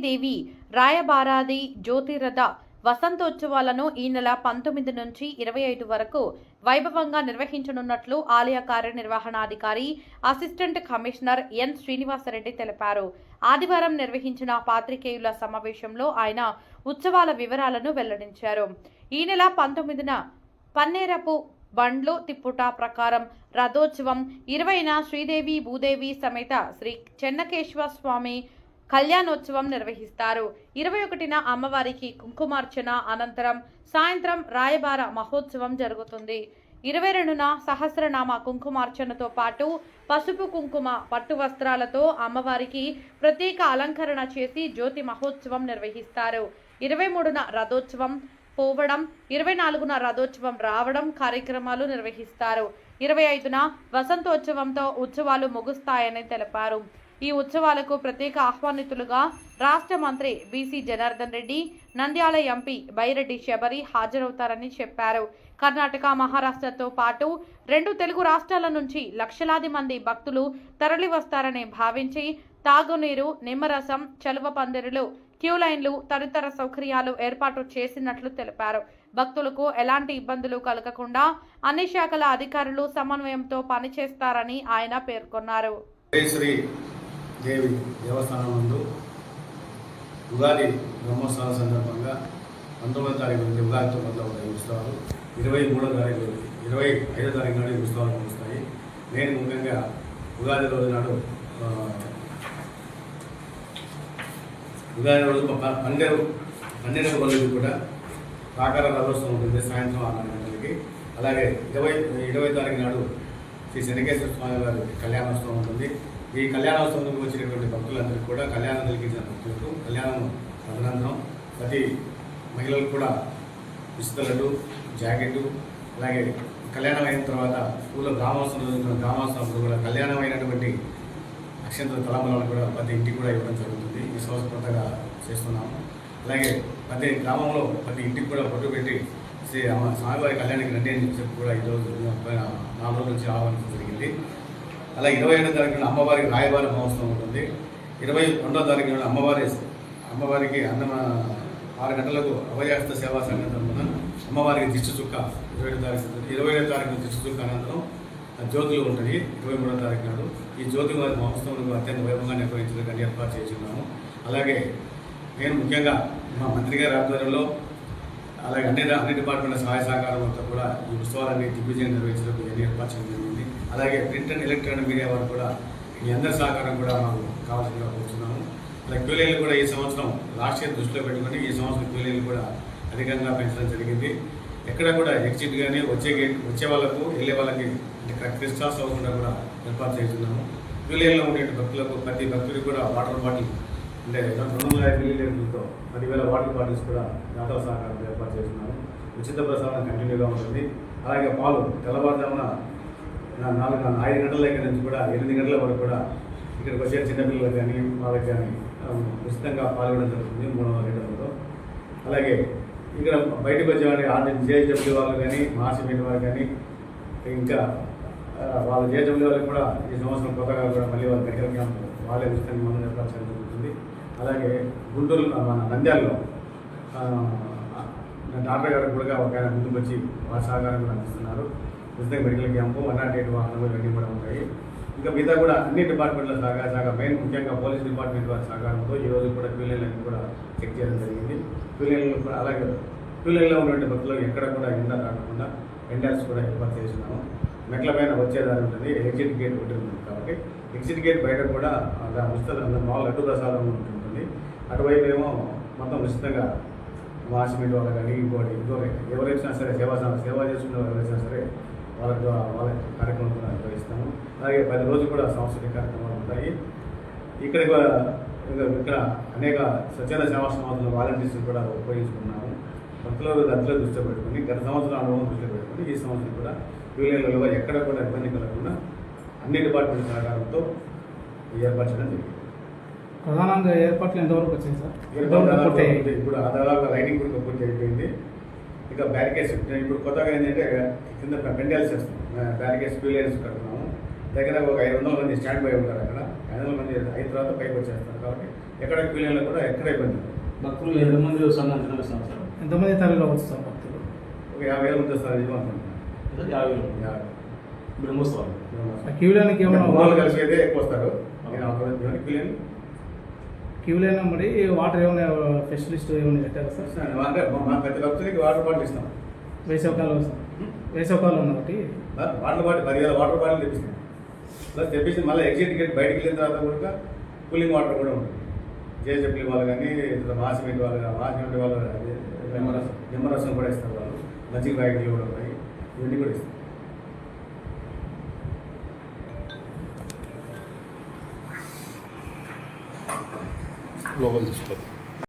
దేవి రాయబారాది జ్యోతిరథ వసంతోత్సవాలను ఈ నెల 19 నుంచి 25 వరకు వైభవంగా నిర్వహించనున్నట్లు ఆలయ కార్యనిర్వహణాధికారి అసిస్టెంట్ కమిషనర్ ఎన్ శ్రీనివాసరెడ్డి తెలిపారు. ఆదివారం నిర్వహించిన పాత్రికేయుల సమావేశంలో ఆయన ఉత్సవాల వివరాలను వెల్లడించారు. ఈ నెల 19న పన్నేరపు బండ్లు తిప్పుట ప్రకారం రథోత్సవం, 20న శ్రీదేవి భూదేవి సమేత శ్రీ చెన్నకేశ్వర స్వామి కళ్యాణోత్సవం నిర్వహిస్తారు. 21న అమ్మవారికి కుంకుమార్చన అనంతరం సాయంత్రం రాయబార మహోత్సవం జరుగుతుంది. 22న సహస్రనామ కుంకుమార్చనతో పాటు పసుపు కుంకుమ పట్టు వస్త్రాలతో అమ్మవారికి ప్రత్యేక అలంకరణ చేసి జ్యోతి మహోత్సవం నిర్వహిస్తారు. 23న రథోత్సవం పోవడం, 24న రథోత్సవం రావడం కార్యక్రమాలు నిర్వహిస్తారు. 25న వసంతోత్సవంతో ఉత్సవాలు ముగుస్తాయని తెలిపారు. ఈ ఉత్సవాలకు ప్రత్యేక ఆహ్వానితులుగా రాష్ట్ర మంత్రి బీసీ జనార్దన్ రెడ్డి, నంద్యాల ఎంపీ బైరెడ్డి శబరి హాజరవుతారని చెప్పారు. కర్ణాటక, మహారాష్ట్రతో పాటు 2 తెలుగు రాష్ట్రాల నుంచి లక్షలాది మంది భక్తులు తరలివస్తారని భావించి తాగునీరు, నిమ్మరసం, చలువ పందిరులు, క్యూ లైన్లు తదితర సౌకర్యాలు ఏర్పాటు చేసినట్లు తెలిపారు. భక్తులకు ఎలాంటి ఇబ్బందులు కలగకుండా అన్ని శాఖల అధికారులు సమన్వయంతో పనిచేస్తారని ఆయన పేర్కొన్నారు. దేవి దేవస్థానం నందు ఉగాది బ్రహ్మోత్సవాల సందర్భంగా 19వ తారీఖు నుండి ఉగాదితో మొదలవుతాయి ఉత్సవాలు. 25వ తారీఖు నాడు ఉత్సవాలు ముగుస్తాయి. నేను ముఖ్యంగా ఉగాది రోజు నాడు పన్నెండు రోజులు కూడా ప్రాకార రథోత్సవం ఉంటుంది సాయంత్రం 6 గంటలకి. అలాగే 20వ తారీఖు నాడు శ్రీ చెన్నకేశ్వర స్వామి వారి కళ్యాణోత్సవం ఉంటుంది. ఈ కళ్యాణోత్సవానికి వచ్చినటువంటి భక్తులందరికీ కూడా కళ్యాణం కలిగించిన భక్తులకు కళ్యాణం తదనంతరం ప్రతి మహిళలకు కూడా విస్తరలు, జాకెట్టు, అలాగే కళ్యాణం అయిన తర్వాత ఊళ్ళో గ్రామోత్సవం కూడా కళ్యాణం అయినటువంటి అక్షంతల తలంబరాలను కూడా ప్రతి ఇంటికి కూడా ఇవ్వడం జరుగుతుంది. ఈ సంవత్సరం కొత్తగా చేస్తున్నాము. అలాగే ప్రతి గ్రామంలో ప్రతి ఇంటికి కూడా బొట్టు పెట్టి శ్రీ స్వామివారి కళ్యాణానికి రండి అని చెప్పి కూడా ఈరోజు 4 రోజుల నుంచి ఆహ్వానించడం జరిగింది. అలాగే 27వ తారీఖున అమ్మవారికి రాయబార మహోత్సవం ఉంటుంది. 22వ తారీఖున అమ్మవారికి 6 గంటలకు అభయాస్త సేవా సంఘం తరఫున అమ్మవారికి దిష్టి చుక్క 20వ తారీఖున దిష్టి చుక్క అనంతరం జ్యోతులు ఉంటుంది. 23వ తారీఖు నాడు ఈ జ్యోతి వారి మహోత్సవం అత్యంత వైభవంగా నిర్వహించడానికి ఏర్పాటు చేస్తున్నాము. అలాగే నేను ముఖ్యంగా మా మంత్రి గారి ఆధ్వర్యంలో అలాగే అన్ని డిపార్ట్మెంట్ల సహాయ సహకారంతో కూడా ఈ ఉత్సవాలన్నీ దిగ్విజయం నిర్వహించడానికి ఏర్పాటు చేయడం జరిగింది. అలాగే ప్రింట్ అండ్ ఎలక్ట్రానిక్ మీడియా వారు కూడా మీ అందరి సహకారం కూడా మాకు కావాల్సిందిగా కోరుతున్నాము. అలాగే క్యూలైన్లు కూడా ఈ సంవత్సరం లాస్ట్ ఇయర్ దృష్టిలో పెట్టుకుని ఈ సంవత్సరం క్యూలైన్లు కూడా అధికంగా పెంచడం జరిగింది. ఎక్కడ కూడా ఎగ్జిట్ కానీ వచ్చే వాళ్ళకు వెళ్ళే వాళ్ళకి క్రిస్టాల్స్ అవ్వకుండా కూడా ఏర్పాటు చేస్తున్నాము. క్యూలైన్లో ఉండే భక్తులకు ప్రతి భక్తుడికి కూడా వాటర్ బాటిల్ అంటే 250 మిల్లీలీటర్లతో 10,000 వాటర్ బాటిల్స్ కూడా దాతల సహకారం ఏర్పాటు చేస్తున్నాము. ఉచిత ప్రసాదం కంటిన్యూగా ఉంటుంది. అలాగే పాలు తెల్లవారుజామున 5 గంటల దగ్గర నుంచి కూడా 8 గంటల వరకు కూడా ఇక్కడికి వచ్చే చిన్నపిల్లలకు కానీ వాళ్ళకి కానీ ఉచితంగా పాల్గొనడం జరుగుతుంది 300 లీటర్లతో. అలాగే ఇక్కడ బయటకు వచ్చేవాడి జేహెచ్డబ్ల్యూ వాళ్ళు కానీ మహాసిమెంట్ వారు కానీ ఇంకా వాళ్ళ జేహెచ్డబ్ల్యూ వాళ్ళకి కూడా ఈ సంవత్సరం కొత్తగా కూడా మళ్ళీ వాళ్ళ మెడికల్ క్యాంప్ వాళ్ళే ఉచితంగా మనం ఏర్పాటు చేయడం జరుగుతుంది. అలాగే గుంటూరు మన నంద్యాలలో డాక్టర్ గారికి కూడా ఒక ఆయన ముందుకు వచ్చి వారి సహకారం కూడా అందిస్తున్నారు. ఉచితంగా మెడికల్ క్యాంపు 108 వాహనాలు ఇవన్నీ కూడా ఉంటాయి. ఇంకా మిగతా కూడా అన్ని డిపార్ట్మెంట్ల సహకారం మెయిన్ ముఖ్యంగా పోలీస్ డిపార్ట్మెంట్ వారి సహకారంతో ఈరోజు కూడా క్యూలైన్లన్నీ కూడా చెక్ చేయడం జరిగింది. క్యూలైన్లు కూడా అలాగే క్యూలైన్లో ఉన్నటువంటి భక్తులకు ఎక్కడ కూడా ఎండ రాకుండా ఎండాల్స్ కూడా ఏర్పాటు చేస్తున్నాము. మెట్ల పైన వచ్చేదాని ఉంటుంది, ఎగ్జిట్ గేట్ ఒకటి ఉంటుంది కాబట్టి ఎగ్జిట్ గేట్ బయట కూడా ఉచిత మామూలు లడ్డు ప్రసాదం ఉంటుంది. అటువైపు ఏమో మొత్తం ఉచితంగా వాసిమెంట్ వాళ్ళ కానీ ఇంకోటి ఎవరైనా సరే సేవ చేసుకున్న ఎవరైనా సరే వాళ్ళ కార్యక్రమం కూడా నిర్వహిస్తాము. అలాగే 10 రోజులు కూడా సాంస్కృతిక కార్యక్రమాలు ఉంటాయి. ఇక్కడ అనేక స్వచ్ఛంద సేవా సంస్థల వాలంటీర్స్ కూడా ఉపయోగించుకున్నాము. భక్తుల రద్దీలో దృష్టి పెట్టుకుని గత సంవత్సరం అనుభవం దృష్టి పెట్టుకుని ఈ సంవత్సరం కూడా క్యూలైన్లలో ఎక్కడ కూడా ఇబ్బంది కలగకుండా అన్ని డిపార్ట్మెంట్ సహకారంతో ఏర్పరచడం జరిగింది. ప్రధానంగా ఏర్పాట్లు ఎంతవరకు వచ్చింది సార్? ఇప్పుడు దాదాపు లైటింగ్ కూడా పూర్తి అయిపోయింది. ఇక బ్యారికేడ్స్ ఇప్పుడు కొత్తగా ఏంటంటే కింద పెండాల్స్ చేస్తాం. బ్యారికేడ్స్ క్యూలైన్స్ కడుతున్నాము. దగ్గర ఒక 500 మంది స్టాండ్ బై ఉంటారు. అక్కడ 500 మంది అయిన తర్వాత పైకి వచ్చేస్తారు కాబట్టి ఎక్కడ క్యూలైన్లో కూడా ఎక్కడ ఇబ్బంది లేదు. భక్తులు ఎంతమంది వస్తారని అంచనా వేస్తున్నారు సార్? ఎంతమంది తరలిలో వచ్చు సార్ భక్తులు? ఒక 50,000 ఉంటుంది సార్ ఇది అనుకుంటున్నాను. 50,000 బ్రహ్మోత్సవాలు. ఆ క్యూ లైన్కి ఏమైనా వాళ్ళు కలిసి అయితే ఎక్కువ వస్తారు. నేను అక్కడ క్యూలైన్ క్యూ లైన్ మరి వాటర్ ఏమైనా ఫెసిలిస్ట్ ఏమైనా పెట్టారా సార్? అంటే మా ప్రతి భక్తులకి వాటర్ బాటిల్ ఇస్తాం. వేసవకాలం సార్, వేసవకాలం ఉన్నటి వాటర్ బాటిల్ 10,000 వాటర్ బాటిల్ తెప్పిస్తాం. ప్లస్ తెప్పిస్తే మళ్ళీ ఎగ్జిట్ టికెట్ బయటికి వెళ్ళిన తర్వాత కూడా కూలింగ్ వాటర్ కూడా ఉంటుంది. జేజెప్లీ వాళ్ళు కానీ మాసిమెంట్ వాళ్ళు కానీ మాసిమెంట్ వాళ్ళు నిమ్మరసం కూడా ఇస్తారు. వాళ్ళు మజ్జిగ ప్యాకెట్లు కూడా ఉన్నాయి. ఇవన్నీ కూడా ఇస్తారు. లోపల తీసుకోవాలి.